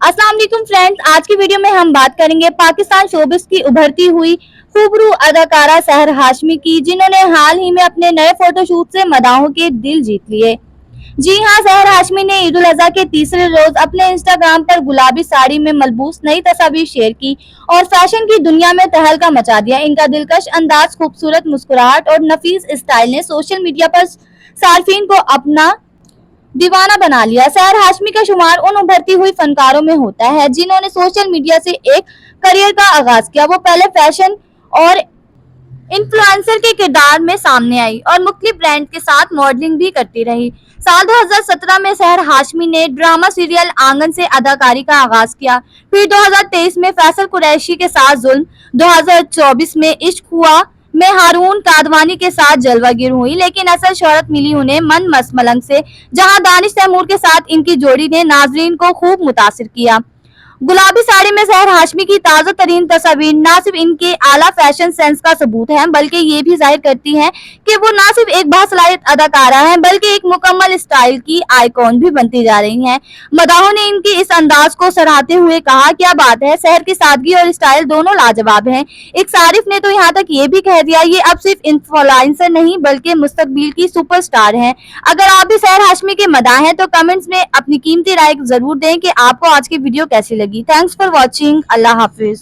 अस्सलाम वालेकुम फ्रेंड्स, आज की वीडियो में हम बात करेंगे पाकिस्तान शोबिस की उभरती हुई खूबरू अदाकारा सहर हाशमी की, जिन्होंने हाल ही में अपने नए फोटोशूट से मदाहों के दिल जीत लिए। जी हां, सहर हाशमी ने ईद उल अजहा के तीसरे रोज अपने इंस्टाग्राम पर गुलाबी साड़ी में मलबूस नई तस्वीर शेयर की और फैशन की दुनिया में तहलका मचा दिया। इनका दिलकश अंदाज, खूबसूरत मुस्कुराहट और नफीस स्टाइल ने सोशल मीडिया पर सार्फिन को अपना दीवाना बना लिया। सहर हाशमी का शुमार उन उभरती हुई फनकारों में होता है जिन्होंने सोशल मीडिया से एक करियर का आगाज किया। वो पहले फैशन और इन्फ्लुएंसर के किरदार में सामने आई और मुख्तलिफ ब्रांड के साथ मॉडलिंग भी करती रही। साल 2017 में सहर हाशमी ने ड्रामा सीरियल आंगन से अदाकारी का आगाज किया। फिर 2023 में फैसल कुरैशी के साथ जुल्म, 2024 में इश्क हुआ में हारून कादवानी के साथ जलवागिर हुई, लेकिन असल शोहरत मिली उन्हें मन मस्त मलंग से, जहां दानिश तैमूर के साथ इनकी जोड़ी ने नाजरीन को खूब मुतासिर किया। गुलाबी साड़ी में सहर हाशमी की ताज़ा तरीन तस्वीर न सिर्फ इनके आला फैशन सेंस का सबूत है, बल्कि ये भी जाहिर करती है कि वो न सिर्फ एक बासलाहियत अदाकारा है, बल्कि एक मुकम्मल स्टाइल की आइकॉन भी बनती जा रही हैं। मदाहों ने इनके इस अंदाज को सराहते हुए कहा, क्या बात है, सहर की सादगी और स्टाइल दोनों लाजवाब हैं। एक सारिफ ने तो यहाँ तक ये भी कह दिया, ये अब सिर्फ इन्फ्लुएंसर नहीं बल्कि मुस्तकबिल की सुपरस्टार हैं। अगर आप भी सहर हाशमी के मदाह हैं तो कमेंट्स में अपनी कीमती राय जरूर दें कि आपको आज की वीडियो कैसी लगी। Thanks for watching. Allah Hafiz.